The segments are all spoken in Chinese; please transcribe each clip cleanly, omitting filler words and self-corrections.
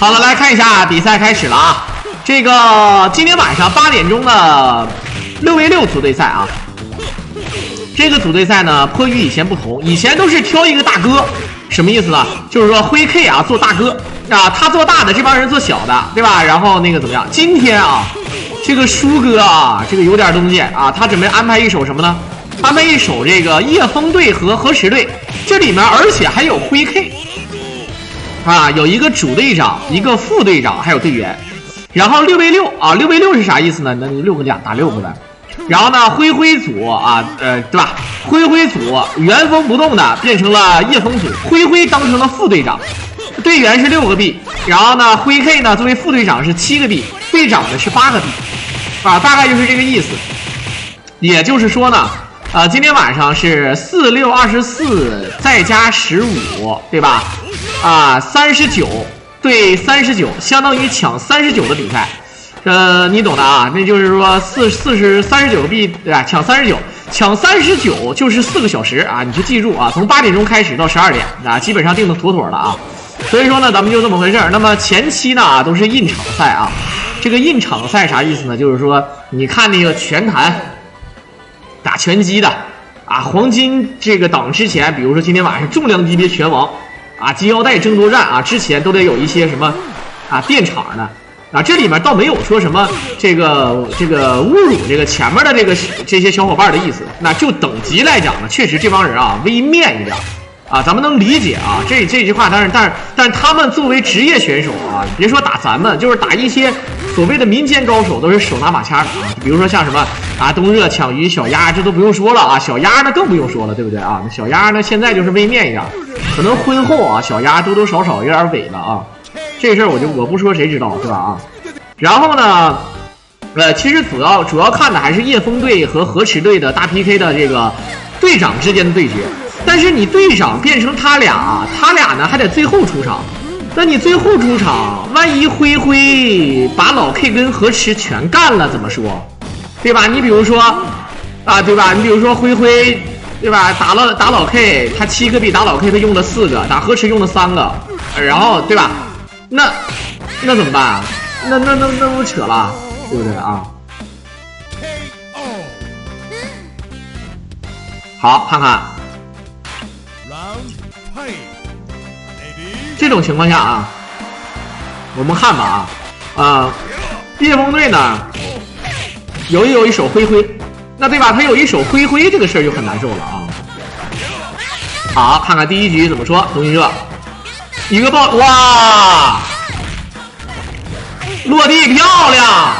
好了，来看一下比赛开始了啊！这个今天晚上8点钟的6v6组队赛啊，这个组队赛呢颇与以前不同，以前都是挑一个大哥，什么意思呢？就是说灰 K 啊做大哥啊，他做大的，这帮人做小的，对吧？然后那个怎么样？今天啊，这个舒哥啊，这个有点东西啊，他准备安排一手什么呢？安排一手这个叶枫队和河池队，这里面而且还有灰 K。啊，有一个主队长，一个副队长，还有队员。然后6v6啊，6v6是啥意思呢？那6个打6个呗。然后呢，灰组啊，对吧？灰组原封不动的变成了叶枫组，灰当成了副队长，队员是6个币。然后呢，灰 K 呢作为副队长是7个币，队长呢是8个币，啊，大概就是这个意思。也就是说呢，今天晚上是4、6、24再加15，对吧？啊，39对39，相当于抢39的比赛，你懂的啊。那就是说39个币，对吧？抢39就是4个小时啊，你就记住啊，从8点钟开始到12点啊，基本上定的妥妥的啊。所以说呢，咱们就这么回事儿。那么前期呢都是印场赛啊，这个印场赛啥意思呢？就是说你看那个拳坛打拳击的啊，黄金这个档之前，比如说今天晚上重量级别拳王。啊，金腰带争夺战啊，之前都得有一些什么啊垫场的啊，这里面倒没有说什么这个侮辱这个前面的这些小伙伴的意思。那就等级来讲呢，确实这帮人啊微面一点啊，咱们能理解啊。这句话但是他们作为职业选手啊，别说打咱们，就是打一些所谓的民间高手，都是手拿马掐的啊。比如说像什么啊东热、抢鱼、小鸭，这都不用说了啊。小鸭呢更不用说了，对不对啊？那小鸭呢现在就是微面一点。可能婚后啊，小鸭多多少少有点萎了啊，这事儿我不说谁知道是吧啊？然后呢，其实主要看的还是叶枫队和河池队的大 PK 的这个队长之间的对决。但是你队长变成他俩呢还得最后出场，那你最后出场，万一灰把老 K 跟河池全干了怎么说？对吧？你比如说啊，对吧？你比如说灰。对吧？打老 K， 他7个币打老 K， 他用了4个，打河池用了3个，然后对吧？那怎么办啊？那不扯了，对不对啊？好，看看这种情况下啊，我们看吧叶枫队呢有一手灰。那对吧？他有一手灰这个事儿就很难受了啊。好，看看第一局怎么说。东京热一个爆，哇，落地漂亮，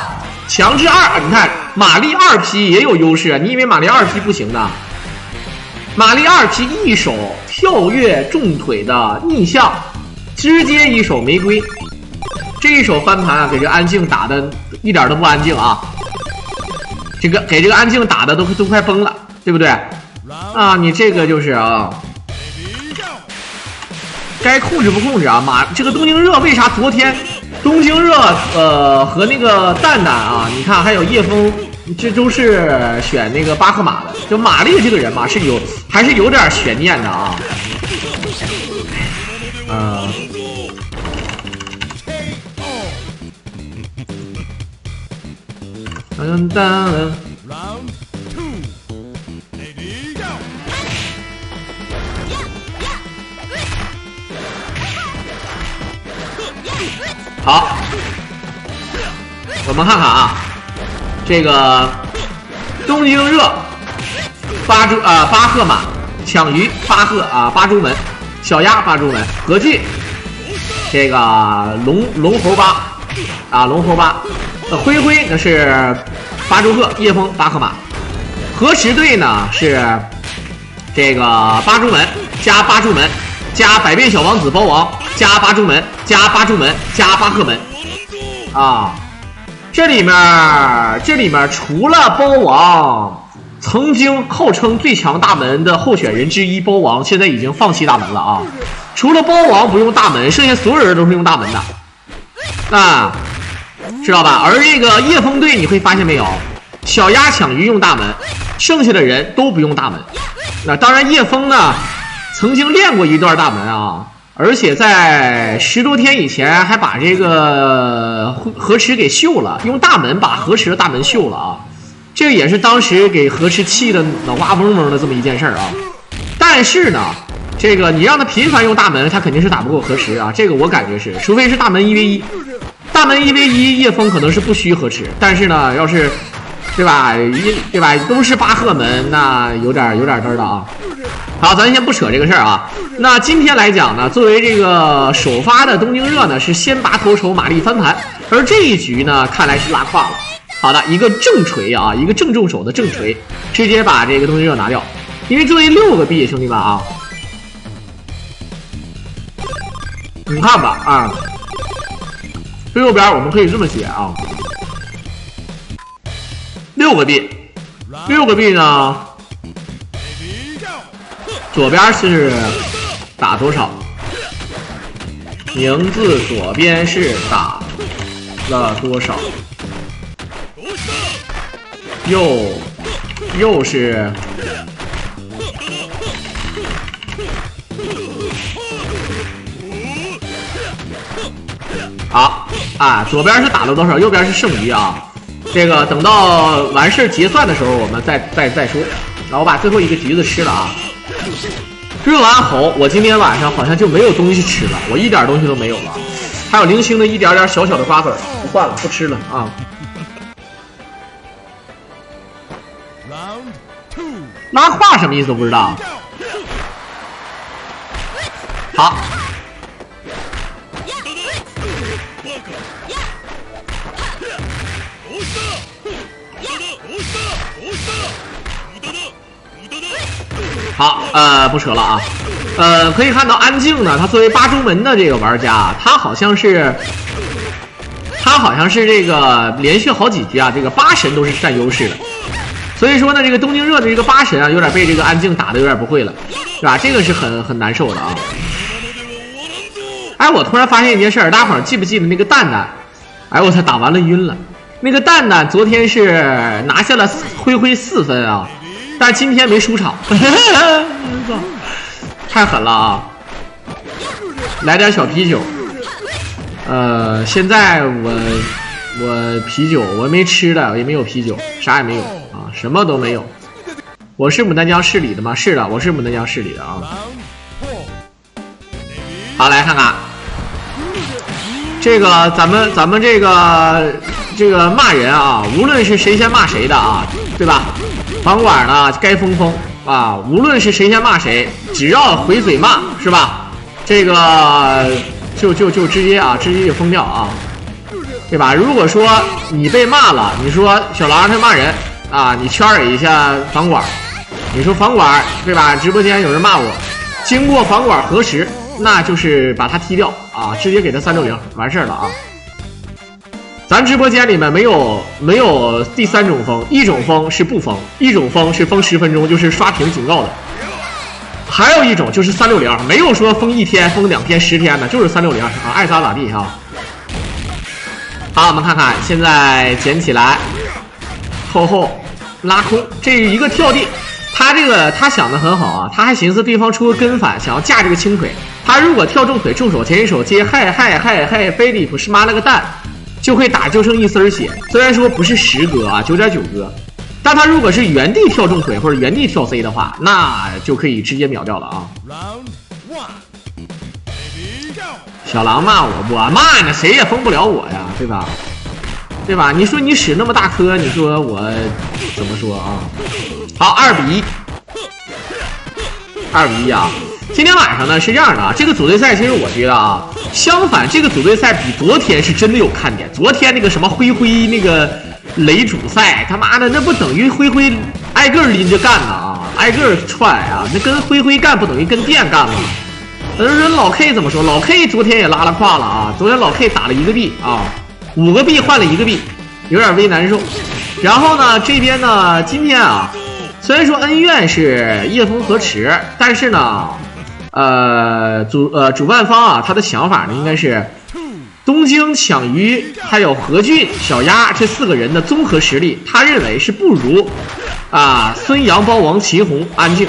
强制2。你看玛丽2P也有优势，你以为玛丽2P不行的？玛丽2P一手跳跃重腿的逆向，直接一手玫瑰。这一手翻盘啊，给这安静打的一点都不安静啊。给这个安静打的都快崩了，对不对啊？你这个就是啊，该控制不控制啊？这个东京热为啥昨天东京热和那个蛋蛋啊，你看还有叶枫，这都是选那个巴赫马的。就玛丽这个人嘛，还是有点悬念的啊。好，我们看看啊，这个东京热巴赫马抢鱼八猪门，小鸭八猪门，何惧这个龙猴八灰那是巴朱赫叶枫巴赫马，河池队呢是这个八猪门加八猪门加百变小王子包王加八猪门加八猪门加巴赫门啊。这里面除了包王，曾经号称最强大门的候选人之一包王，现在已经放弃大门了啊。除了包王不用大门，剩下所有人都是用大门的啊，知道吧？而这个叶枫队你会发现没有，小鸭抢鱼用大门，剩下的人都不用大门。那当然叶枫呢曾经练过一段大门啊，而且在10多天以前还把这个河池给秀了，用大门把河池的大门秀了啊！这个也是当时给河池气的脑瓜嗡嗡的这么一件事啊。但是呢，这个你让他频繁用大门，他肯定是打不过河池啊。这个我感觉是，除非是大门1v1，大门1v1，叶枫可能是不虚河池，但是呢，要是对吧，都是巴赫门，那有点嘚的啊。好，咱先不扯这个事儿啊。那今天来讲呢，作为这个首发的东京热呢，是先拔头筹，马力翻盘，而这一局呢，看来是拉胯了。好的，一个正锤啊，一个正中手的正锤，直接把这个东京热拿掉。因为作为6个币，兄弟们啊，你看吧啊，这右边我们可以这么写啊，6个币，6个币呢。左边是打多少？名字左边是打了多少？右是好啊，左边是打了多少？右边是剩余啊。这个等到完事结算的时候，我们再说。然后我把最后一个橘子吃了啊。热完喉，我今天晚上好像就没有东西吃了，我一点东西都没有了，还有零星的一点点小小的瓜子，不换了，不吃了啊。拉胯什么意思都不知道。好。好，不扯了啊，可以看到安静呢，他作为八中门的这个玩家，他好像是这个连续好几局啊，这个8神都是占优势的，所以说呢，这个东京热的这个8神啊，有点被这个安静打的有点不会了，是吧？这个是很难受的啊。哎，我突然发现一件事儿，大家伙儿记不记得那个蛋蛋？哎，我操，打完了晕了。那个蛋蛋昨天是拿下了灰4分啊。但是今天没输场，太狠了啊！来点小啤酒，现在我啤酒我没吃的，也没有啤酒，啥也没有啊，什么都没有。我是牡丹江市里的吗？是的，我是牡丹江市里的啊。好，来看看这个咱们这个骂人啊，无论是谁先骂谁的啊，对吧？房管呢该封啊，无论是谁先骂谁，只要回嘴骂是吧？这个就直接就封掉啊，对吧？如果说你被骂了，你说小狼他骂人啊，你圈一下房管，你说房管对吧？直播间有人骂我，经过房管核实，那就是把他踢掉啊，直接给他360完事儿了啊。咱直播间里面没有第3种封，一种封是不封，一种封是封10分钟，就是刷屏警告的，还有一种就是360，没有说封1天、封2天、10天的，就是360啊，爱咋咋地哈。好，我们看看现在捡起来，后拉空，这一个跳地，他想的很好啊，他还寻思对方出个跟反，想要架这个轻腿，他如果跳重腿、重手、前手接嗨，菲利普是妈了个蛋。就会打就剩1丝血，虽然说不是10格啊，9.9格，但他如果是原地跳重腿或者原地跳 C 的话，那就可以直接秒掉了啊。小狼骂我骂呢，谁也封不了我呀，对吧？对吧？你说你使那么大颗，你说我怎么说啊？好，2比1啊。今天晚上呢是这样的啊，这个组队赛其实我觉得啊，相反这个组队赛比昨天是真的有看点。昨天那个什么灰那个雷主赛，他妈的那不等于灰挨个拎着干呢啊，挨个踹啊，那跟灰干不等于跟电干吗？人老 K 怎么说？老 K 昨天也拉了胯了啊，昨天老 K 打了1个币啊，5个币换了1个币，有点微难受。然后呢，这边呢今天啊，虽然说恩怨是叶枫和池，但是呢。主办方啊，他的想法呢，应该是东京抢鱼还有何俊、小鸭这4个人的综合实力，他认为是不如孙杨、包王、秦红、安静。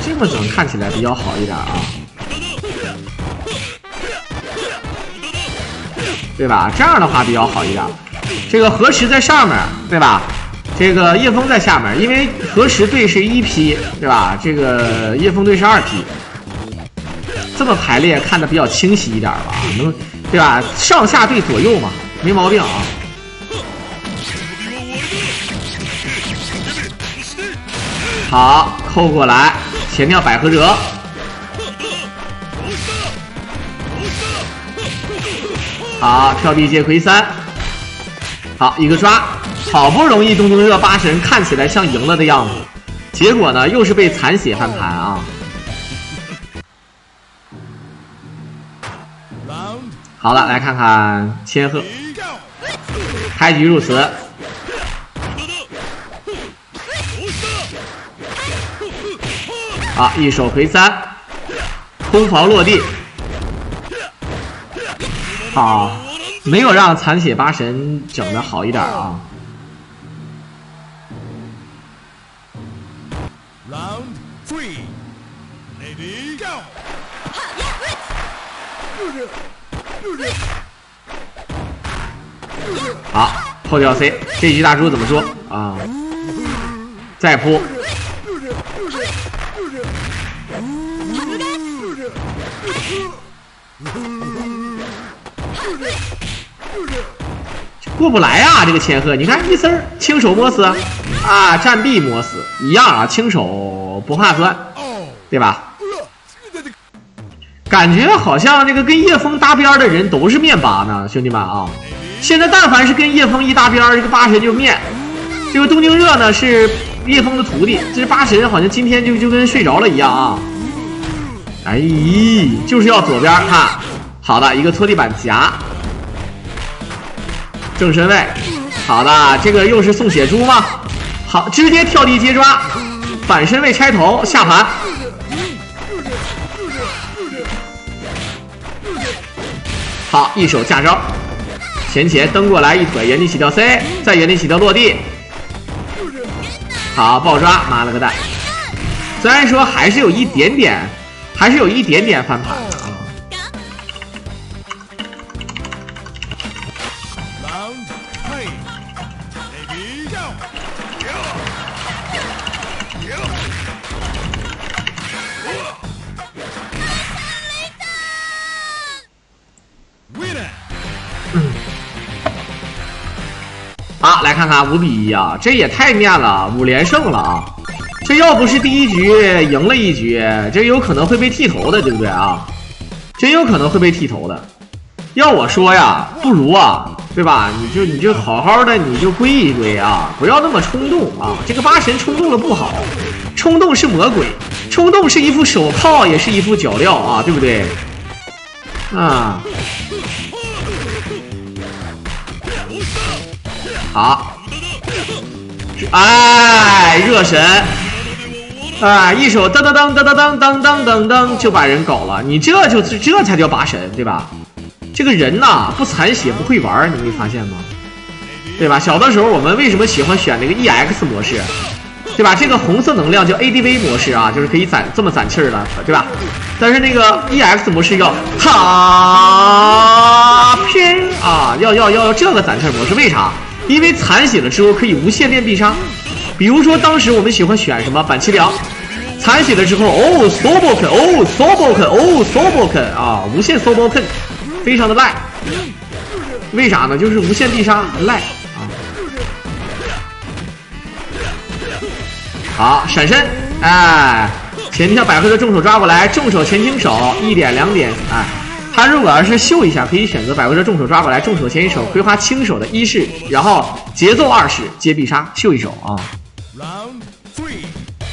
这么整看起来比较好一点啊，对吧？这样的话比较好一点。这个河池在上面，对吧？这个叶枫在下面，因为河池队是1批，对吧？这个叶枫队是2批，这么排列看的比较清晰一点吧，能对吧？上下对左右嘛，没毛病啊。好，扣过来，前跳百合折。好，跳地接魁3。好，一个抓，好不容易东东热8神看起来像赢了的样子，结果呢又是被残血翻盘啊。好了，来看看千鹤，开局入词。好，一手魁3，空防落地。好，没有让残血8神整的好一点啊。好，后跳 C， 这局大叔怎么说啊？再扑。过不来啊！这个千鹤，你看一丝儿轻手摸死啊，战臂摸死一样啊，轻手不怕酸，对吧？感觉好像这个跟叶枫搭边的人都是面8呢，兄弟们啊！现在但凡是跟叶枫一搭边，这个8神就面。这个东京热呢是叶枫的徒弟，这8神好像今天就跟睡着了一样啊！哎，就是要左边看，好的，一个搓地板夹。正身位，好的，这个又是送血珠吗？好，直接跳地接抓，反身位拆头下盘。好，一手架招，前蹬过来一腿，原地起跳 C， 再原地起跳落地。好，爆抓，妈了个蛋！虽然说还是有一点点翻盘的啊。好，来看看5比1啊，这也太面了，5连胜了啊！这要不是第一局赢了一局，这有可能会被剃头的，对不对啊？真有可能会被剃头的。要我说呀，不如啊，对吧？你就好好的，你就归一归啊，不要那么冲动啊！这个8神冲动了不好，冲动是魔鬼，冲动是一副手铐，也是一副脚镣啊，对不对？啊。好，哎，热神，啊，一手噔噔噔噔噔噔噔噔噔就把人搞了，你这才叫8神，对吧？这个人呐，不残血不会玩，你没发现吗？对吧？小的时候我们为什么喜欢选那个 EX 模式，对吧？这个红色能量叫 ADV 模式啊，就是可以这么攒气儿的，对吧？但是那个 EX 模式要哈拼啊，要这个攒气儿模式，为啥？因为残血了之后可以无限练必杀，比如说当时我们喜欢选什么板崎良，残血了之后哦 Soboken 哦 Soboken 哦 Soboken 啊，无限 Soboken 非常的赖，为啥呢？就是无限必杀赖啊。好，闪身，哎，前跳百合的重手抓过来，重手前倾手1点2点，哎。他如果要是秀一下，可以选择百合车重手抓过来，重手前一手葵花轻手的1式，然后节奏2式接必杀，秀一手啊！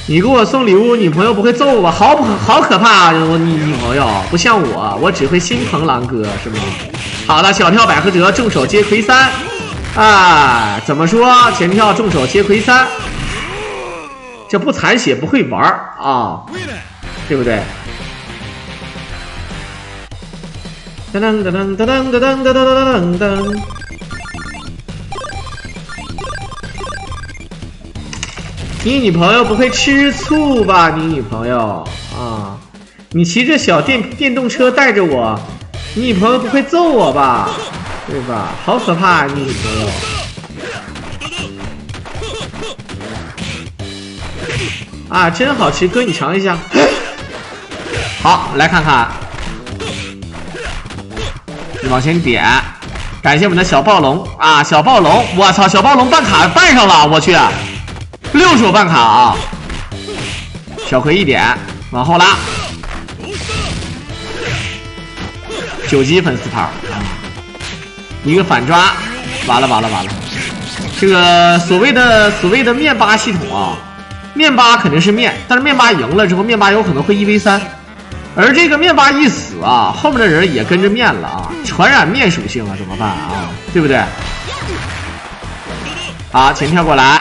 你给我送礼物，女朋友不会揍我，好可怕啊！我女朋友不像我只会心疼狼哥是吗？好的，小跳百合折重手接魁3，啊，怎么说？前跳重手接魁3，这不残血不会玩啊，对不对？噔噔噔噔噔噔噔噔噔噔噔。你女朋友不会吃醋吧？你女朋友啊，你骑着小电动车带着我，你女朋友不会揍我吧？对吧？好可怕，你女朋友。啊，真好吃，哥你尝一下。好，来看看，往前点，感谢我们的小暴龙啊，小暴龙，我操，小暴龙办卡办上了，我去，6手办卡啊，小葵一点，往后拉，9级粉丝牌啊，一个反抓，完了，这个所谓的面巴系统啊。面巴肯定是面，但是面巴赢了之后，面巴有可能会1v3，而这个面巴一死啊，后面的人也跟着面了啊，传染面属性啊，怎么办啊？对不对？好，前跳过来，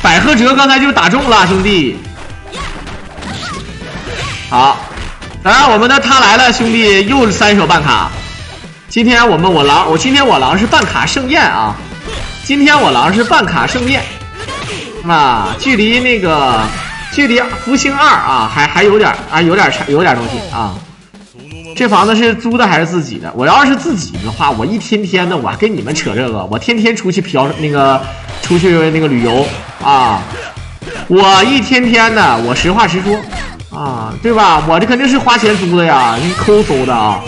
百合哲刚才就打中了，兄弟。好，当然我们的他来了，兄弟又是3手办卡。今天我狼是办卡盛宴啊。今天我狼是办卡盛宴，啊，距离福星2啊，还有点东西啊。这房子是租的还是自己的？我要是自己的话，我一天天的，我还跟你们扯这个，我天天出去出去旅游啊，我一天天的，我实话实说啊，对吧？我这肯定是花钱租的呀，抠搜的啊。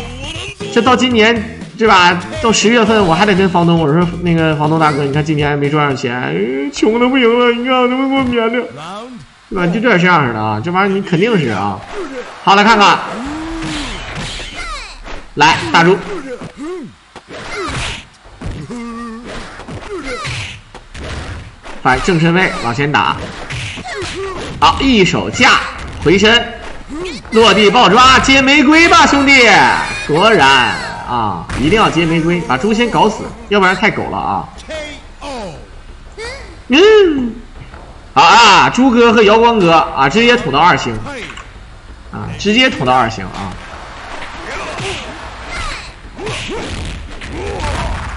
这到今年。对吧？到10月份我还得跟房东我说房东大哥，你看今年没赚上钱，穷的不行了，你看能不能给我免了？对吧？就这样式的啊，这玩意儿你肯定是啊。好，来看看，来大猪，反正身位往前打，好，一手架回身，落地爆抓接玫瑰吧，兄弟，果然。啊，一定要接玫瑰，把猪先搞死，要不然太狗了啊！好啊，猪哥和瑶光哥啊，直接捅到2星，啊，直接捅到2星啊！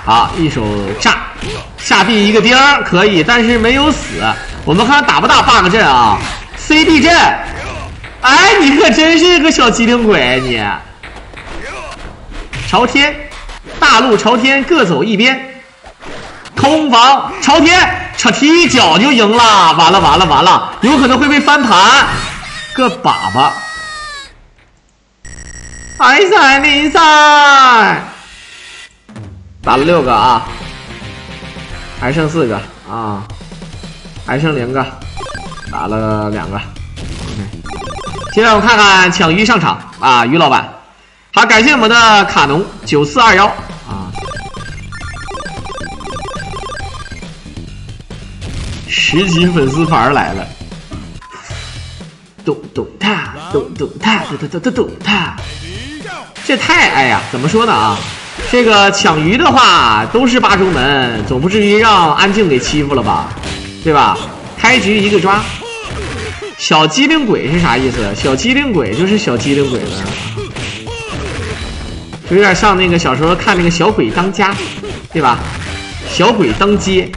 好，一手炸，下地一个钉可以，但是没有死。我们看打不打 bug 阵啊 ？CD 阵，哎，你可真是个小机灵鬼，你！朝天，大陆朝天各走一边，空房朝天，踢一脚就赢了，完了，有可能会被翻盘，个粑粑，还赛比赛，打了6个啊，还剩4个啊，还剩0个，打了2个。现在我们看看抢鱼上场啊，于老板。好，感谢我们的卡农9421啊，10级粉丝牌来了，咚咚踏，这太哎呀，怎么说呢啊？这个抢鱼的话都是8中门，总不至于让安静给欺负了吧，对吧？开局一个抓，小机灵鬼是啥意思？小机灵鬼就是小机灵鬼了。有点像那个小时候看那个小鬼当家，对吧？小鬼当街，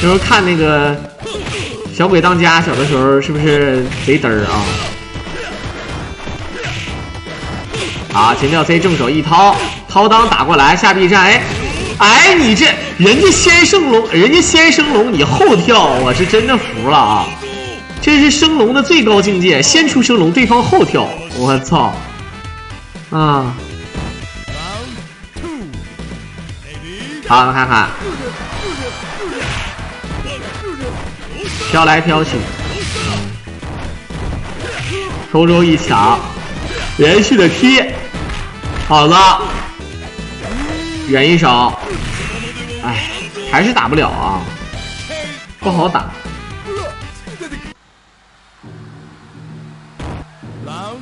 就是看那个小鬼当家，小的时候是不是贼嘚儿啊？好，前跳 C 正手一掏，掏裆打过来，下臂战，哎，你这人家先升龙，你后跳，我是真的服了啊！这是升龙的最高境界，先出升龙，对方后跳，我操！啊，好，看看，飘来飘去，抽中一抢，连续的踢，好了，远一手，哎，还是打不了啊，不好打。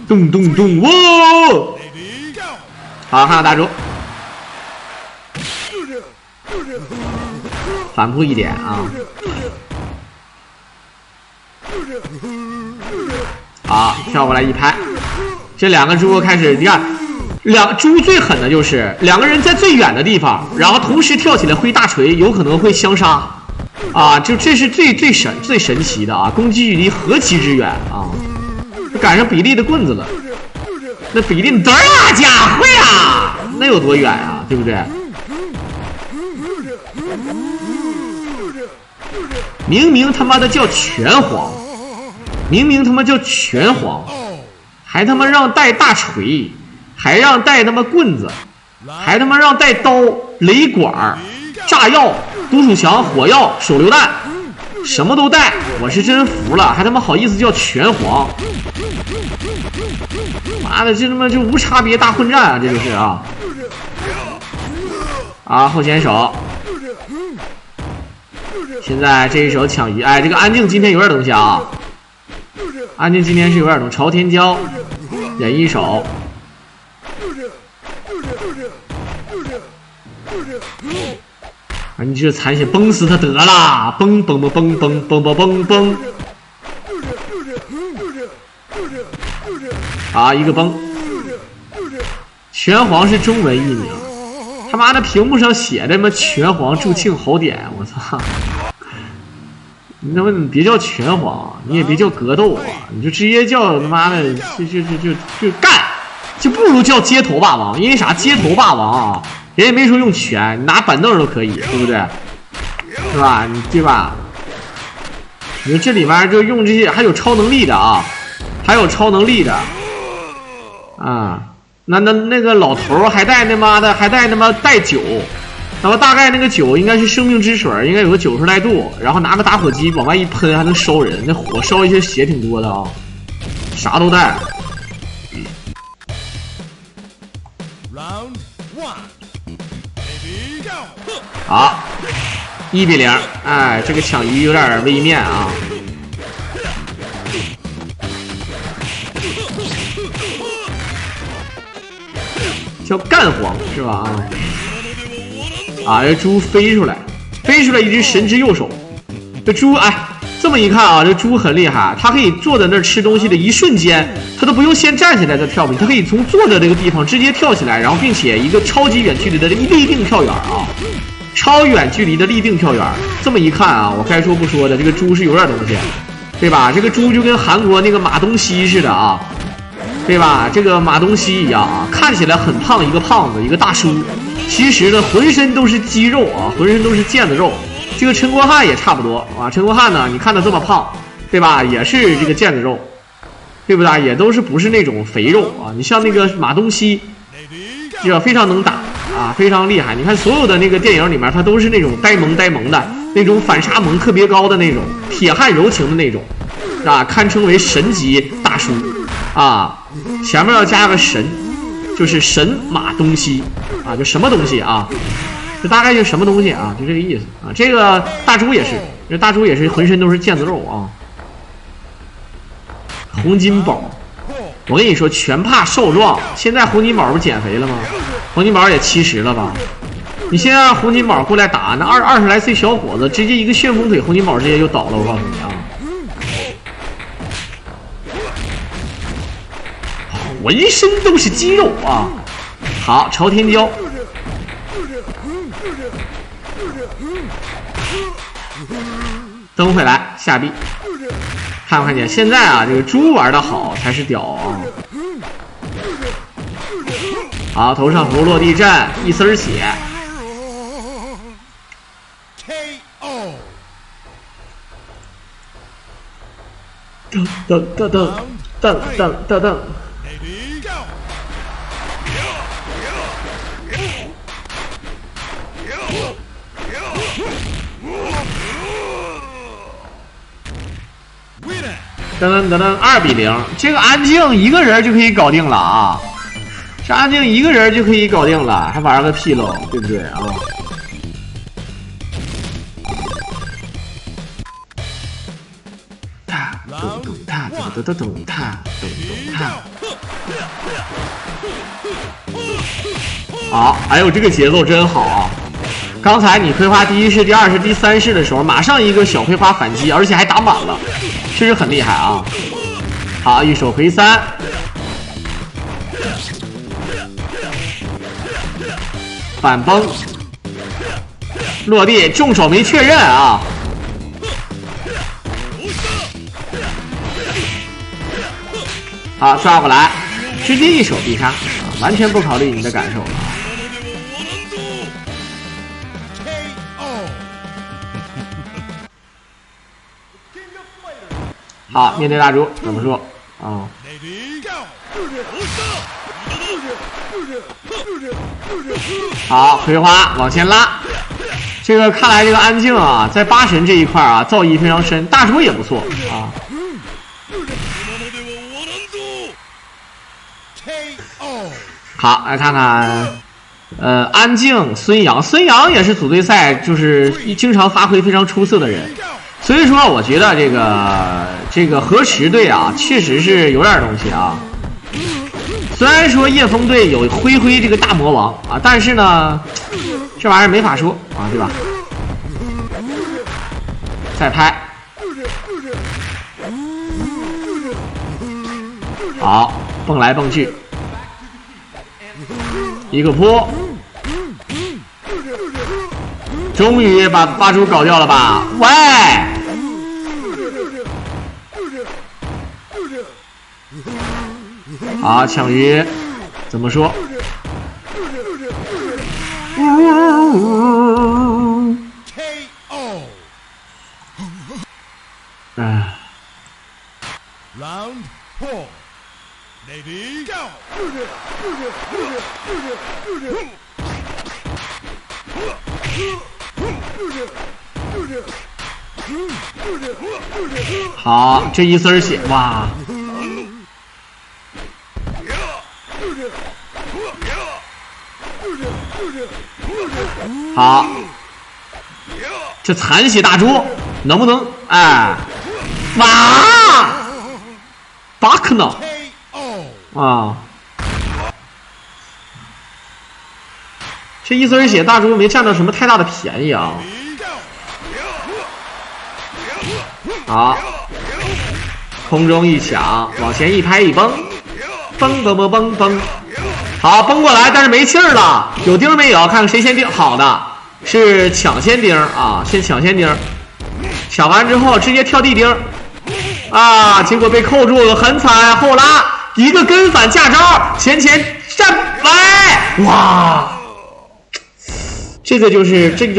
咚咚咚，哇！好，看到大猪，反扑一点啊！好，跳过来一拍，这2个猪开始，你看猪最狠的就是两个人在最远的地方，然后同时跳起来挥大锤，有可能会相杀啊！就这是最神奇的啊！攻击距离何其之远啊！赶上比利的棍子了，那比利多大家伙呀？那有多远啊？对不对？明明他妈的叫拳皇，明明他妈叫拳皇，还他妈让带大锤，还让带他妈棍子，还他妈让带刀、雷管、炸药、毒鼠强、火药、手榴弹，什么都带，我是真服了，还他妈好意思叫拳皇？妈的，这他妈就无差别大混战啊！这就是啊！啊，后前手。现在这一手抢鱼，哎，这个安静今天有点东西啊！安静今天是有点东西，朝天椒，忍一手。啊，你这残血崩死他得了，崩崩崩崩崩崩崩崩崩！啊，一个崩。拳皇是中文译名，他妈的屏幕上写的么拳皇助庆好点，我操！你他妈你别叫拳皇，你也别叫格斗啊，你就直接叫他妈的就干，就不如叫街头霸王，因为啥？街头霸王啊，人也没说用拳，你拿板凳都可以，对不对？是吧？你对吧？你说这里面就用这些，还有超能力的啊，还有超能力的啊，那个老头还带他妈的还带他妈带酒。那么大概那个酒应该是生命之水，应该有个90来度，然后拿个打火机往外一喷，还能烧人，那火烧一些血挺多的啊，啥都带。好，1-0，哎，这个抢鱼有点微面啊。叫干黄是吧？啊，这猪飞出来一只神之右手。这猪，哎，这么一看啊，这猪很厉害，它可以坐在那儿吃东西的一瞬间，它都不用先站起来再跳过去，它可以从坐的这个地方直接跳起来，然后并且一个超级远距离的立定跳远啊，超远距离的立定跳远。这么一看啊，我该说不说的，这个猪是有点东西，对吧？这个猪就跟韩国那个马东锡似的啊。对吧？这个马东锡一样啊，看起来很胖，一个胖子，一个大叔，其实呢，浑身都是肌肉啊，浑身都是腱子肉。这个陈国汉也差不多啊，陈国汉呢，你看他这么胖，对吧？也是这个腱子肉，对不对？也都是不是那种肥肉啊。你像那个马东锡，这个非常能打啊，非常厉害。你看所有的那个电影里面，他都是那种呆萌的，那种反差萌特别高的那种，铁汉柔情的那种，啊，堪称为神级大叔啊。前面要加个神，就是神马东锡啊，就什么东西啊？这大概就什么东西啊？就这个意思啊。这个大猪也是，这大猪也是浑身都是腱子肉啊。洪金宝，我跟你说，全怕少壮。现在洪金宝不是减肥了吗？洪金宝也70了吧？你现在让洪金宝过来打，那20来岁小伙子，直接一个旋风腿，洪金宝直接就倒了。我告诉你啊。浑身都是肌肉啊！好，朝天椒，蹬回来下臂，看没看见？现在啊，这个猪玩的好才是屌啊！好，头上头落地震，一丝血。噔。2-0，这个安静一个人就可以搞定了啊！这安静一个人就可以搞定了，还玩个屁喽，对不对啊？好，哎呦，这个节奏真好啊！刚才你葵花第1式、第2式、第3式的时候，马上一个小葵花反击，而且还打满了，确实很厉害啊！好，一手回3，反崩，落地，重手没确认啊。好，抓过来，直接一手必杀，完全不考虑你的感受。好，面对大猪怎么说啊？好，葵花往前拉。这个看来这个安静啊，在八神这一块啊，造诣非常深。大猪也不错啊。好，来看看，安静、孙杨也是组队赛就是经常发挥非常出色的人。所以说，我觉得这个河池队啊，确实是有点东西啊。虽然说叶枫队有灰这个大魔王啊，但是呢，这玩意儿没法说啊，对吧？再拍，好，蹦来蹦去，一个扑，终于把八猪搞掉了吧？喂！好，抢鱼怎么说？哎。Round 4, Lady go. 好，这一丝血，哇！好，这残血大猪能不能？哎，哇！巴克呢？啊！这一丝血大猪没占到什么太大的便宜啊！好，空中一抢，往前一拍一崩，崩崩崩崩崩。好，崩过来，但是没气儿了。有钉没有？看看谁先钉。好的，是抢先钉啊，先抢先钉。抢完之后直接跳地钉。啊！结果被扣住了，很惨。后拉一个跟反架招，前站来，哇！这个就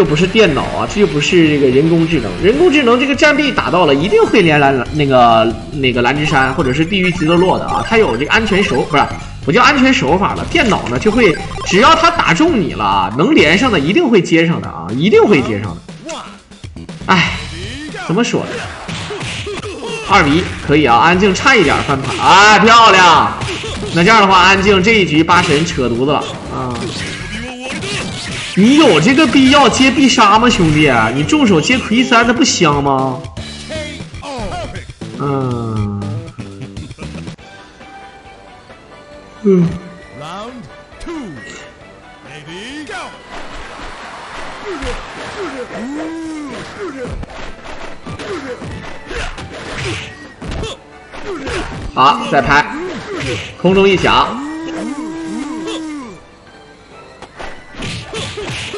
不是电脑啊，这就不是这个人工智能。人工智能这个战臂打到了，一定会连那个蓝之山或者是地狱极乐落的啊，它有这个安全手，不叫安全手法了。电脑呢就会，只要它打中你了，能连上的一定会接上的啊，一定会接上的。哎，怎么说呢？2比1可以啊，安静差一点翻盘，哎，漂亮。那这样的话，安静这一局八神扯犊子了啊！你有这个必要接必杀吗，兄弟？你重手接魁3，那不香吗？好，再拍，空中一抢，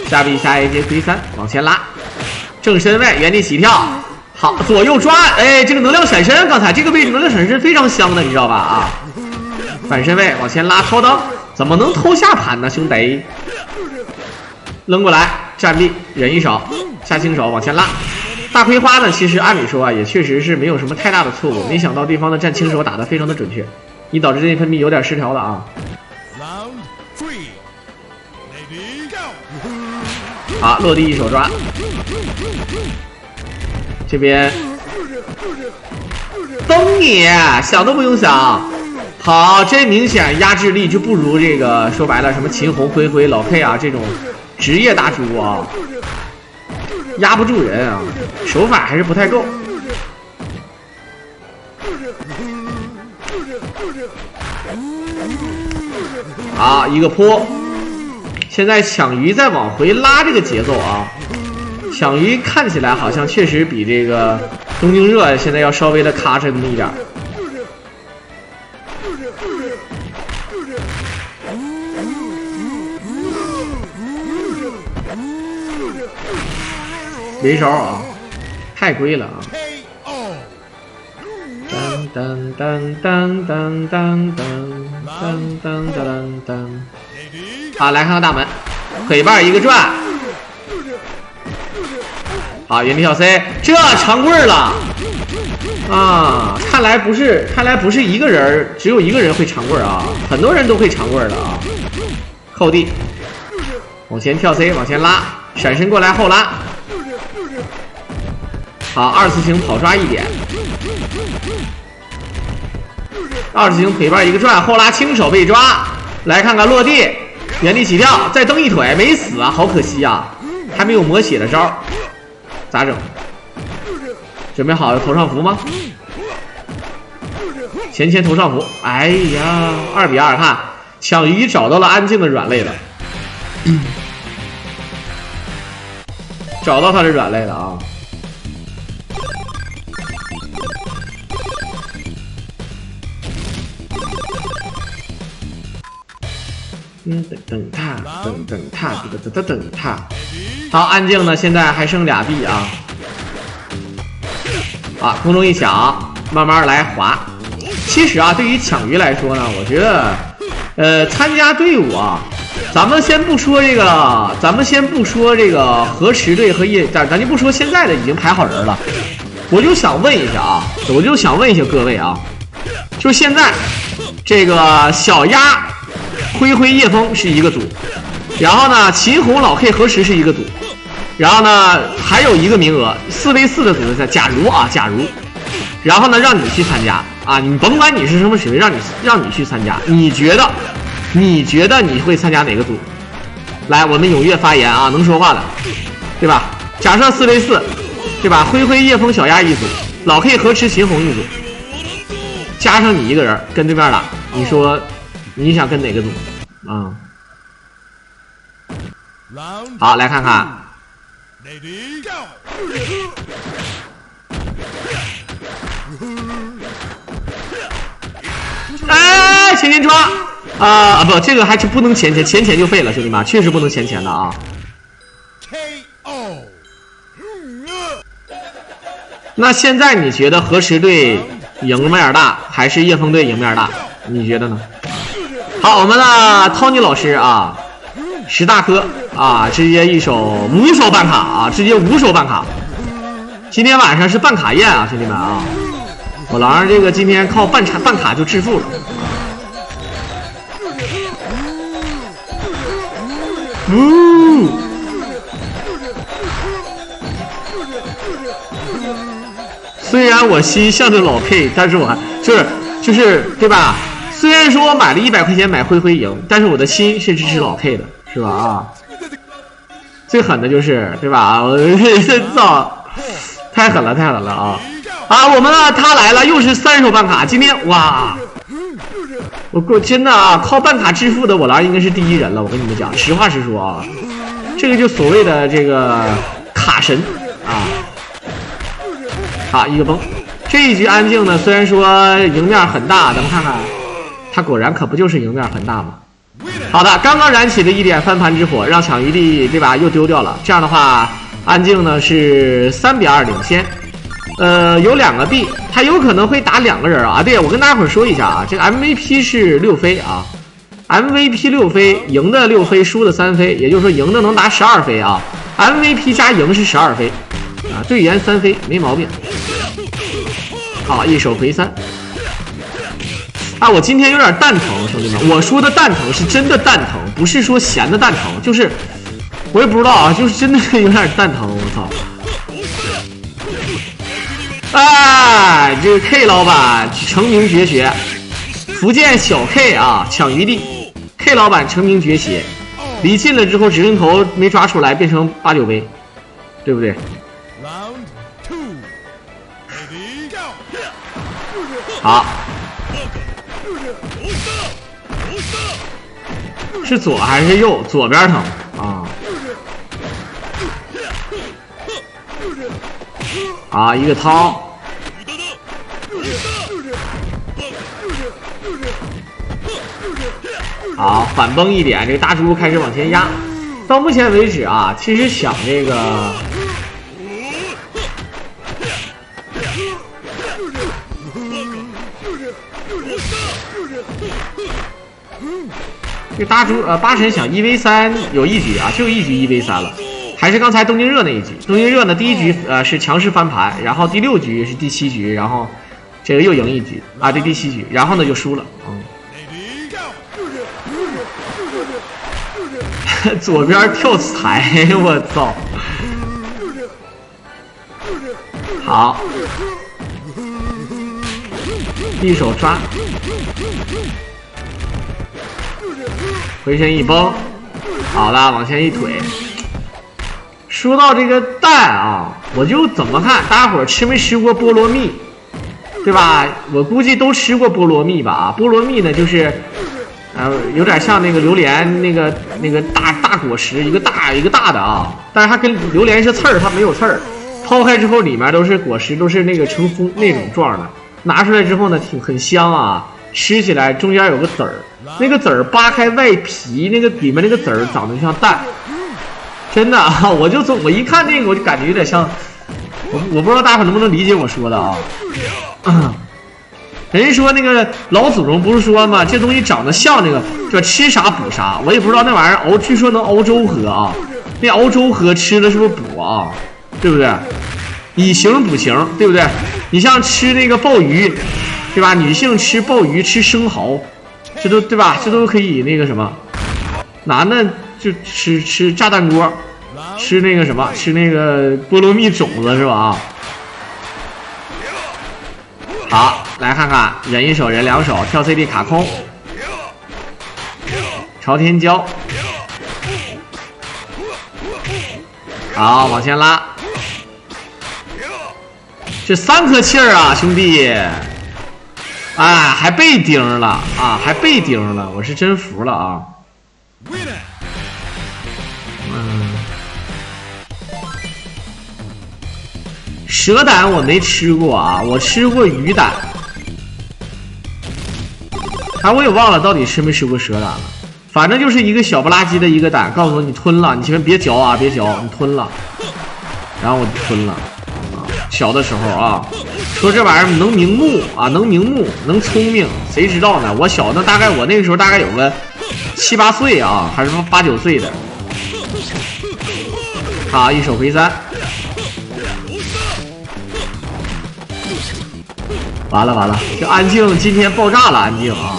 下臂下 A 接魁3，往前拉，正身位，原地起跳，好，左右抓，哎，这个能量闪身，刚才这个位置能量闪身非常香的，你知道吧？啊，反身位往前拉，掏裆，怎么能偷下盘呢，兄弟？扔过来，站臂，忍一手，下轻手往前拉。大葵花呢，其实按理说啊，也确实是没有什么太大的错误。没想到对方的站轻手打得非常的准确，以导致内分泌有点失调了啊。好，落地一手抓，这边崩你，想都不用想。好，这明显压制力就不如这个说白了什么秦红、灰老 K 啊这种职业大猪啊。压不住人啊，手法还是不太够。好，一个扑，现在抢鱼再往回拉这个节奏啊，抢鱼看起来好像确实比这个东京热现在要稍微的咔哧那么一点。没招啊，太贵了啊！当当当当当当当当当当。好，来看看大门，腿把一个转。好，原地跳 C， 这长棍了啊！看来不是一个人，只有一个人会长棍啊，很多人都会长棍的啊。扣地，往前跳 C， 往前拉，闪身过来后拉。好，二次性跑抓一点，二次性腿把一个转，后拉轻手被抓。来看看落地，原地起跳，再蹬一腿，没死啊，好可惜啊，还没有抹血的招。咋整？准备好头上符吗？前头上符。哎呀，2比2，看抢鱼找到了安静的软肋了，找到他的软肋了啊！等他。好，安静呢，现在还剩2币啊！啊，空中一抢，慢慢来滑。其实啊，对于抢鱼来说呢，我觉得，参加队伍啊，咱们先不说这个河池队和咱就不说现在的已经排好人了。我就想问一下各位啊，就现在这个小鸭、灰叶枫是一个组。然后呢，秦红、老 K 河池是一个组，然后呢还有一个名额4v4的组队赛，假如，然后呢让你去参加啊，你甭管你是什么水位，让你去参加，你觉得你会参加哪个组？来，我们踊跃发言啊，能说话的，对吧？假设4v4，对吧？灰叶枫、小鸭一组，老 K 河池、秦红一组，加上你一个人跟对面打，你说你想跟哪个组啊？好，来看看。哎，前抓啊！不，这个还是不能前就废了，兄弟们，确实不能前的啊。那现在你觉得河池队赢面大，还是叶枫队赢面大？你觉得呢？好，我们的 Tony 老师啊。10大科啊，直接5手办卡啊，直接5手办卡。今天晚上是办卡宴啊，兄弟们啊！我狼这个今天靠办卡就致富了。虽然我心向着老 K， 但是我还就是对吧？虽然说我买了100块钱买灰赢，但是我的心是支持老 K 的。是吧啊？最狠的就是对吧？我这操，太狠了啊！啊，我们呢，他来了，又是3手办卡。今天哇，我真的啊，靠办卡致富的我狼应该是第一人了。我跟你们讲，实话实说啊，这个就所谓的这个卡神啊。好，一个崩。这一局安静呢，虽然说赢面很大，咱们看看，他果然可不就是赢面很大吗？好的，刚刚燃起的一点翻盘之火，让抢鱼力对吧又丢掉了。这样的话，安静呢是3比2领先。有2个币，他有可能会打2个人啊。对，我跟大家伙说一下啊，这个 MVP 是6飞啊 ，MVP 6飞，赢的6飞，输的3飞，也就是说赢的能打12飞啊。MVP 加赢是12飞啊，队员3飞没毛病。好，一手回3。啊，我今天有点蛋疼，兄弟们，我说的蛋疼是真的蛋疼，不是说闲的蛋疼，就是我也不知道啊，就是真的有点蛋疼，我操！哎，这个 K 老板成名绝学，福建小 K 啊，抢鱼地 ，K 老板成名绝学，离近了之后指令头没抓出来，变成8、9杯，对不对？好。是左还是右？左边疼啊！啊，一个掏，好，反崩一点，这个大猪开始往前压。到目前为止啊，其实想这个这八神想1v3有一局啊，就一局1v3了，还是刚才东京热那一局。东京热呢，第一局是强势翻盘，然后第6局是第7局，然后这个又赢一局啊，这第7局，然后呢就输了。左边跳财，我操！好，一手抓，回身一崩，好了，往前一腿。说到这个蛋啊，我就怎么看，大家伙吃没吃过菠萝蜜，对吧？我估计都吃过菠萝蜜吧？啊，菠萝蜜呢，就是。有点像那个榴莲那个大果实，一个大的啊，但是它跟榴莲是刺儿，它没有刺儿。剖开之后里面都是果实，都是那个成风那种状的。拿出来之后呢，很香啊，吃起来中间有个籽儿，那个籽儿扒开外皮，那个里面那个籽儿长得像蛋，真的啊！我一看那个我就感觉有点像，我不知道大伙能不能理解我说的啊。人家说那个老祖宗不是说吗？这东西长得像那个，叫吃啥补啥。我也不知道那玩意儿据说能熬粥喝啊。那熬粥喝吃了是不是补啊？对不对？以形补形，对不对？你像吃那个鲍鱼，对吧？女性吃鲍鱼吃生蚝，这都对吧？这都可以那个什么。男的就吃炸弹锅，吃那个什么，吃那个菠萝蜜种子是吧？好，来看看人一手人两手跳 CD 卡空，朝天椒，好往前拉，这3颗气儿啊，兄弟，哎，还被盯了啊，还被盯了，我是真服了啊。蛇胆我没吃过啊，我吃过鱼胆。我也忘了到底吃没吃过蛇胆了。反正就是一个小不拉几的一个胆，告诉我你吞了，你千万别嚼啊，别嚼，你吞了。然后我吞了啊，小的时候啊，说这玩意儿能明目啊，能明目，能聪明，谁知道呢？我小的大概我那个时候大概有个7、8岁啊，还是说8、9岁的。啊，一手回3。完了，这安静今天爆炸了，安静啊，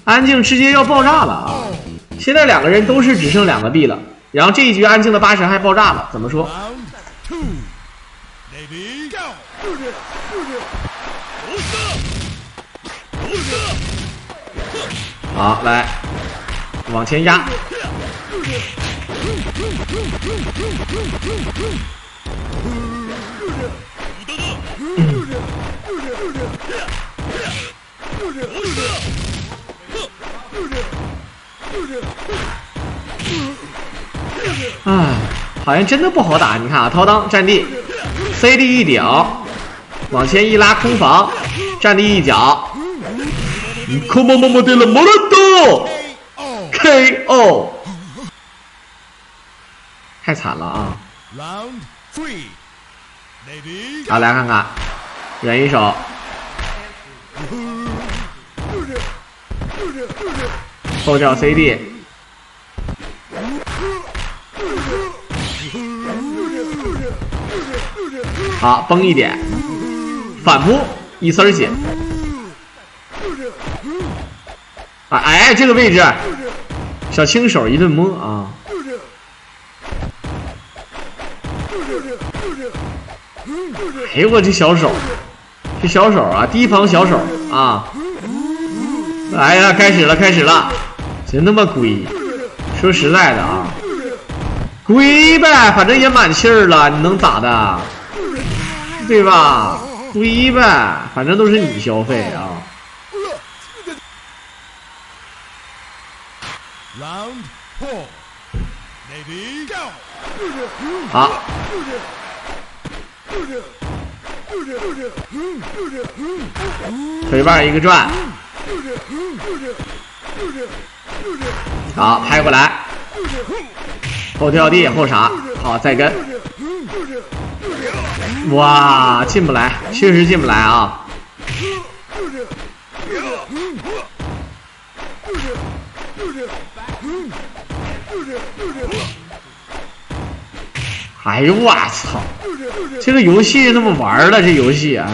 安静直接要爆炸了啊！现在2个人都是只剩2个币了，然后这一局安静的8神还爆炸了，怎么说？好，来往前压。好像真的不好打。你看啊，掏裆站地 ，CD 一顶，往前一拉空防，站地一脚，空么么么的了，莫了多 KO， 太惨了啊！好，来看看，人一手。后跳 CD， 好崩一点，反扑一丝血。哎，这个位置，小青手一顿摸啊！哎呦我这小手，这小手啊，提防小手啊！哎呀，开始了，真他妈龟！说实在的啊，龟呗，反正也满气儿了，你能咋的？对吧？龟呗，反正都是你消费啊。好，腿腕一个转，好，拍过来，后跳地后闪，好再跟，哇，进不来，确实进不来啊。哎呦我操！这个游戏那么玩的，这游戏，哎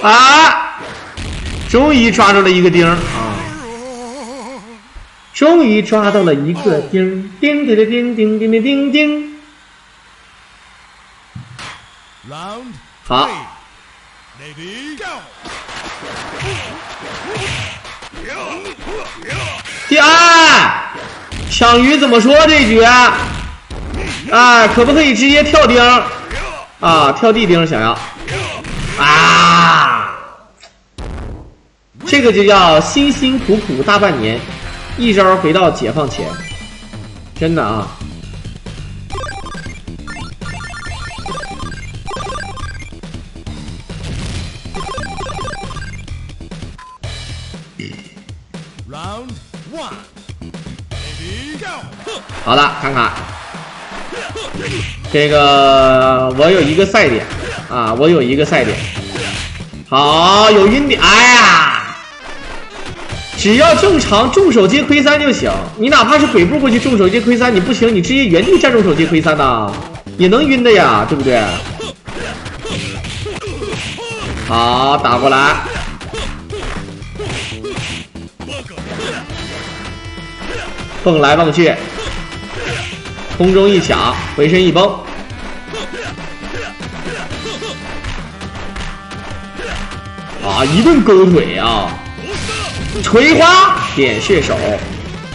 呦，啊！终于抓住了一个钉啊！终于抓到了一个钉，钉钉钉钉钉钉钉。好。第二，抢鱼怎么说这局？啊，可不可以直接跳钉？啊，跳地钉想要。啊，这个就叫辛辛苦苦大半年，一招回到解放前，真的啊。好的，看看这个，我有一个赛点啊，我有一个赛点。好，有晕点，哎呀，只要正常重手接亏3就行。你哪怕是鬼步过去重手接亏3，你不行，你直接原地站重手接亏3呐，也能晕的呀，对不对？好，打过来。蹦来蹦去，空中一抢，回身一崩，啊，一顿勾腿啊！葵花点穴手，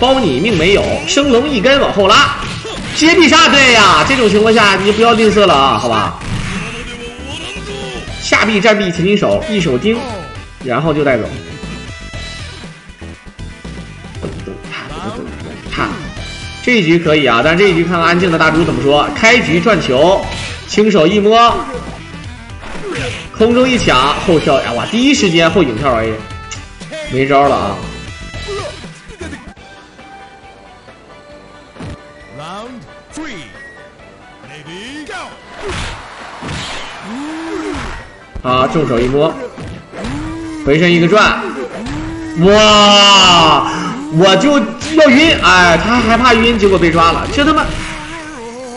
包你命没有，升龙一根往后拉，接必杀。对呀，这种情况下你就不要吝啬了啊，好吧？下臂战臂擒金手，一手钉，然后就带走。这一局可以啊，但这一局看看安静的大猪怎么说。开局转球，轻手一摸，空中一抢，后跳，哎哇，第一时间后影跳 A， 没招了啊。啊，重手一摸，回身一个转，哇！我就要晕，哎，他还害怕晕，结果被抓了，这他妈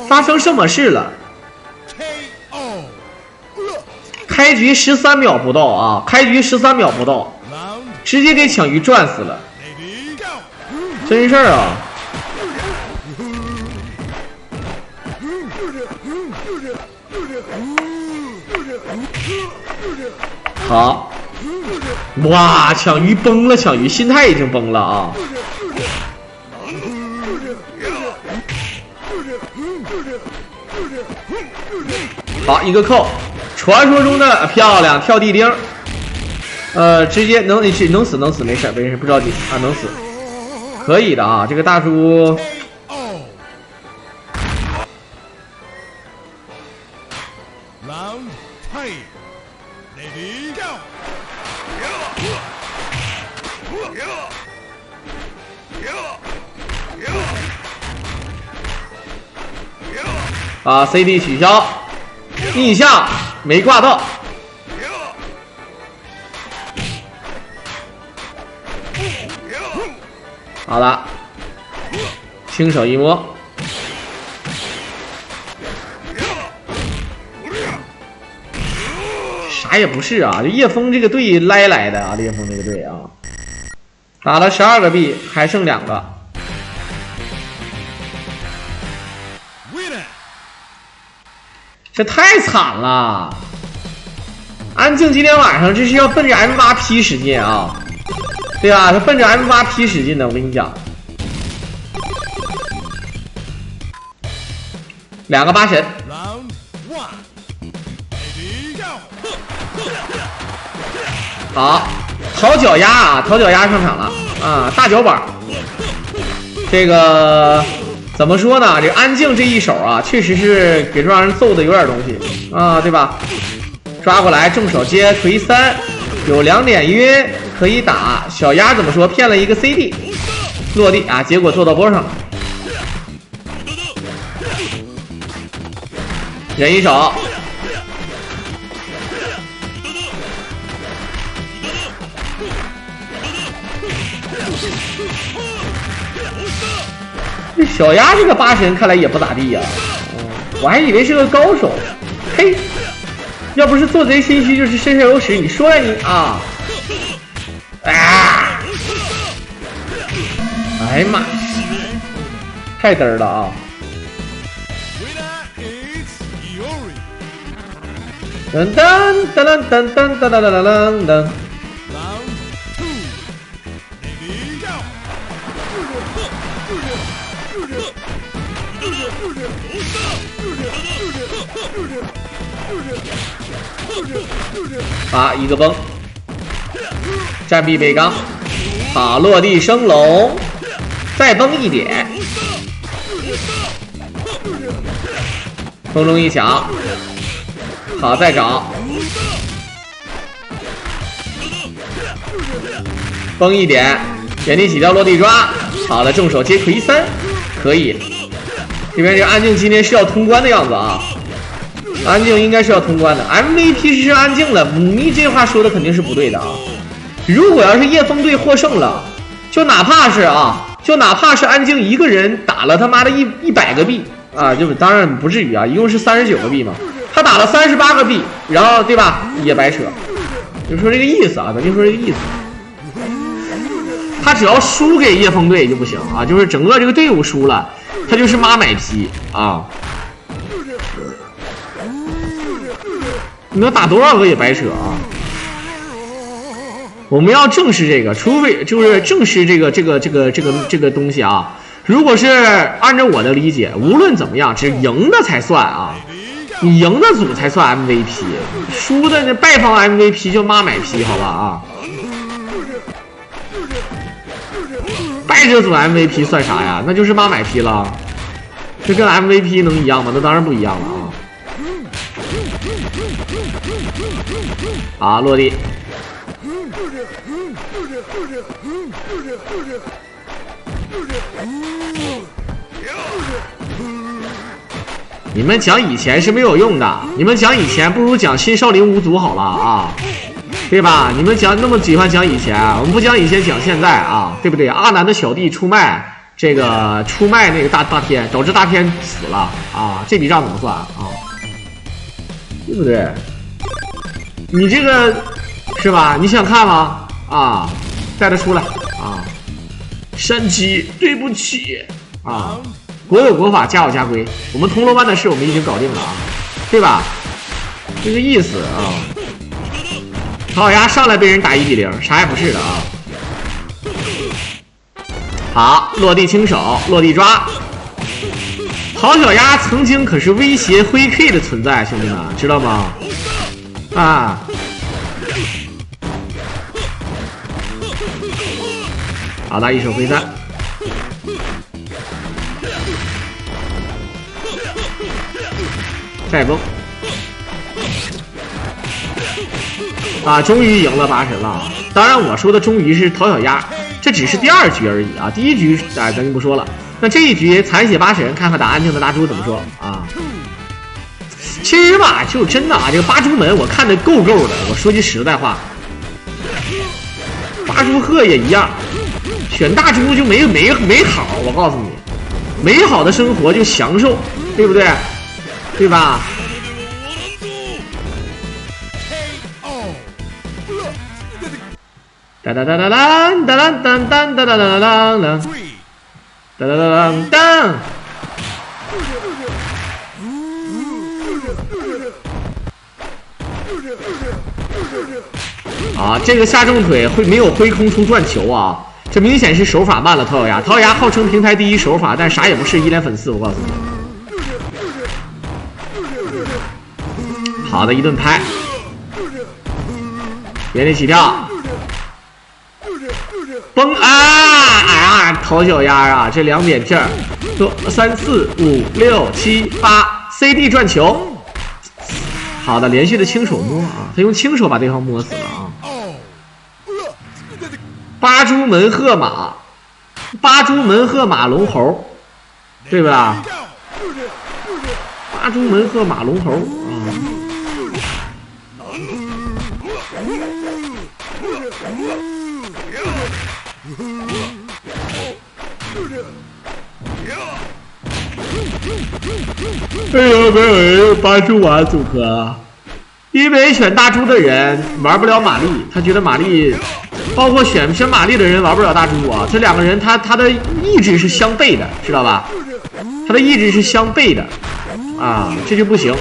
发生什么事了？开局13秒不到啊，开局13秒不到，直接给抢鱼转死了，真事儿啊！好。哇，抢鱼崩了，抢鱼心态已经崩了啊！好，一个扣，传说中的漂亮跳地钉，直接能死，没事，不着急啊，能死，可以的啊，这个大叔。把 CD 取消，逆向没挂到，好了，轻手一摸，啥也不是啊，这叶枫这个队来的啊，叶枫这个队啊，打了12个币，还剩2个。这太惨了！安静今天晚上这是要奔着 M8P 使劲啊，对吧？他奔着 M8P 使劲的，我跟你讲。2个8神，好，讨脚丫啊，讨脚丫上场了啊，大脚板，这个。怎么说呢？这个安静这一手啊，确实是给让人揍的有点东西啊，对吧？抓过来，重手接锤3，有2点晕可以打。小鸭怎么说？骗了一个 CD 落地啊，结果坐到波上了。忍一手，这小鸭这个八神看来也不咋地呀、我还以为是个高手。嘿，要不是做贼心虚，就是身上有屎。你说呀你啊！啊！哎呀妈，太嘚儿了啊！噔噔噔噔噔噔噔噔噔噔。一个崩，战壁背刚，好，落地升龙，再崩一点，空中一抢，好，再找，崩一点，原地起跳落地抓，好的，重手接魁三，可以。这边这个安静今天是要通关的样子啊。安静应该是要通关的 ，MVP 是安静了，母咪这话说的肯定是不对的啊！如果要是叶枫队获胜了，就哪怕是安静一个人打了他妈的100个币啊，就当然不至于啊，一共是39个币嘛，他打了38个币，然后对吧，也白扯，就说这个意思啊，咱就说这个意思。他只要输给叶枫队就不行啊，就是整个这个队伍输了，他就是妈买批啊。你能打多少个也白扯啊！我们要正视这个，除非就是正视这个东西啊。如果是按照我的理解，无论怎么样，只赢的才算啊，你赢的组才算 MVP， 输的那败方 MVP 就妈买批，好吧啊？败者组 MVP 算啥呀？那就是妈买批了，这跟 MVP 能一样吗？那当然不一样了啊！好，落地。你们讲以前是没有用的，你们讲以前不如讲新少林五祖好了啊，对吧？你们讲那么喜欢讲以前，我们不讲以前，讲现在啊，对不对？阿南的小弟出卖那个大天，导致大天死了啊，这笔账怎么算啊？对不对？你这个是吧？你想看吗？啊，带他出来啊！山鸡，对不起啊！国有国法，家有家规。我们铜锣湾的事我们已经搞定了啊，对吧？这个意思啊。陶小鸭上来被人打1比0，啥也不是的啊。好，落地轻手，落地抓。陶小鸭曾经可是威胁灰 K 的存在，兄弟们知道吗？啊！好的，一手挥三，再崩啊！终于赢了八神了。当然，我说的终于是陶小鸭，这只是第2局而已啊。第1局咱就不说了。那这一局残血八神，看看打安静的大猪怎么说啊？其实吧，就真的啊，这个八猪门我看的够的。我说句实在话，八猪鹤也一样，选大猪就没好。我告诉你，美好的生活就享受，对不对？对吧？哒哒哒哒当哒当当当哒哒哒当当哒哒当当。啊，这个下重腿会没有挥空出转球啊，这明显是手法慢了。陶小鸭，陶小鸭号称平台第1手法，但啥也不是，1连粉4，我告诉你。好的，一顿拍，原地起跳，崩啊！陶小鸭啊，这2点片做3、4、5、6、7、8 ，CD 转球。好的，连续的轻手摸啊，他用轻手把对方摸死了啊！八猪门鹤马，八猪门鹤马龙猴，对吧？八猪门鹤马龙猴啊！为什么没有人用八猪丸组合啊？因为选大猪的人玩不了玛丽，他觉得玛丽，包括选玛丽的人玩不了大猪啊。这两个人他的意志是相悖的，知道吧？他的意志是相悖的啊，这就不行。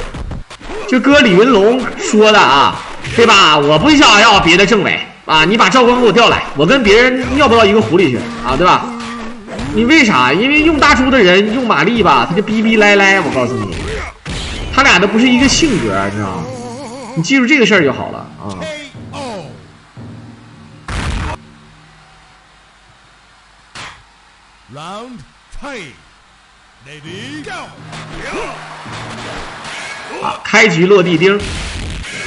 就搁李云龙说的啊，对吧？我不想要别的政委啊，你把赵光给我调来，我跟别人要不到一个湖里去啊，对吧？你为啥？因为用大猪的人用玛丽吧，他就逼逼赖赖。我告诉你，他俩都不是一个性格，你知道吗？你记住这个事儿就好了啊。Round 3, Ready go！ 啊，开局落地钉，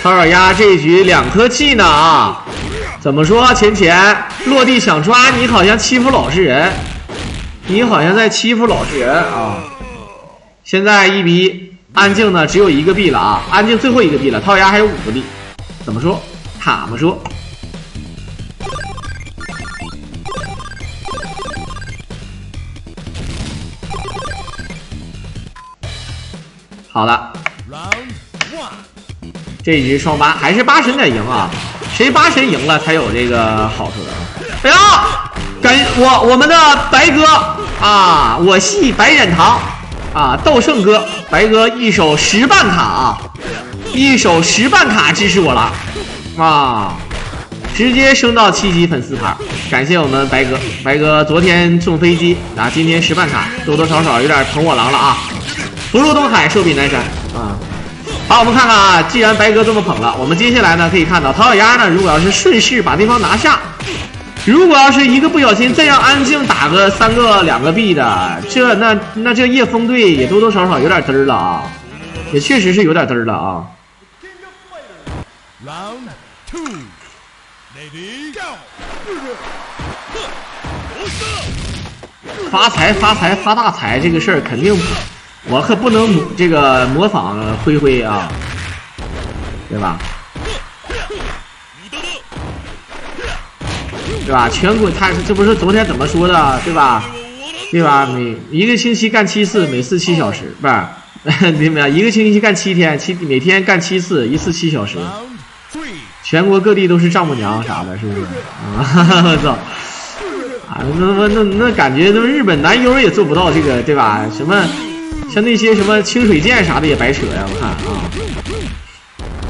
唐小鸭这一局2颗技呢啊！怎么说？钱落地想抓你，好像欺负老实人，你好像在欺负老实人啊！现在1比1。安静呢只有1个币了啊，安静最后1个币了，套牙还有5个币，怎么说？他们说。好的，这一局双八还是8神得赢啊，谁8神赢了才有这个好处的啊！哎呀，我们的白哥啊，我系白忍堂。啊，斗圣哥，白哥一手10办卡啊，一手10办卡支持我了啊，直接升到7级粉丝牌，感谢我们白哥。白哥昨天送飞机啊，今天10办卡，多多少少有点捧我狼了啊。福如东海，寿比南山啊。好，我们看看啊，既然白哥这么捧了，我们接下来呢可以看到，唐小鸭呢，如果要是顺势把对方拿下。如果要是一个不小心再让安静打个2个币的，那这叶枫队也多多少少有点嘚儿了啊，也确实是有点嘚儿了啊。Round 2, Ready go！ 发财发大财这个事儿肯定，我可不能这个模仿灰灰啊，对吧？对吧？全国他这不是昨天怎么说的，对吧？对吧？每1个星期干7次，每次7小时，不是？对没有？1个星期干7天，每天干7次，一次7小时。全国各地都是丈母娘啥的，是不是？啊，我操！啊，那感觉都日本男优也做不到这个，对吧？什么像那些什么清水剑啥的也白扯呀！我看啊。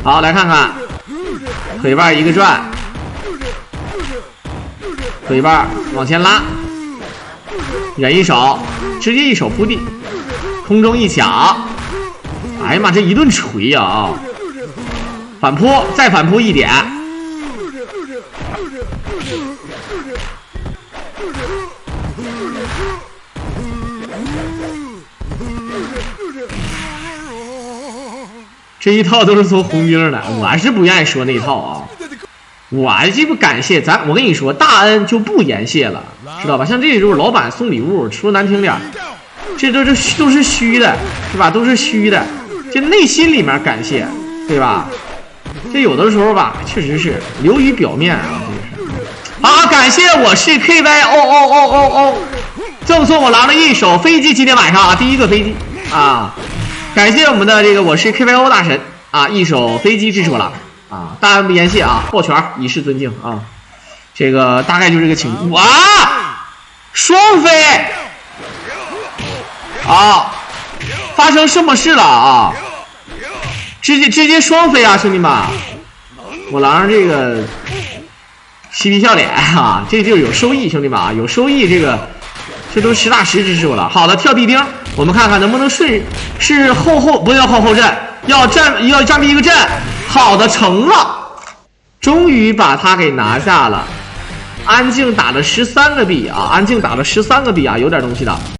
好，来看看腿腕1个转。腿把往前拉，忍一手，直接一手扑地，空中一抢，哎呀妈，这一顿锤啊！反扑，再反扑1点，这一套都是从红兵的，我是不愿意说那一套啊。我这不感谢我跟你说，大恩就不言谢了，知道吧？像这种老板送礼物，说难听点，这都是虚的，是吧？都是虚的，这内心里面感谢，对吧？这有的时候吧，确实是流于表面啊，这个是。好，感谢我是 KYOOOOO， 赠送我狼的一手飞机，今天晚上啊第1个飞机啊，感谢我们的这个我是 KYO 大神啊，一手飞机支持我狼。啊，大恩不言谢啊，抱拳以示尊敬啊。这个大概就这个情况。哇，双飞啊，发生什么事了啊？直接双飞啊，兄弟们！我狼这个嬉皮笑脸啊，这就有收益，兄弟们啊，有收益，这都实打实支持我了。好的，跳地钉，我们看看能不能是不要后阵，要站第1个阵。好的，成了，终于把他给拿下了。安静打了13个币啊，安静打了13个币啊，有点东西的。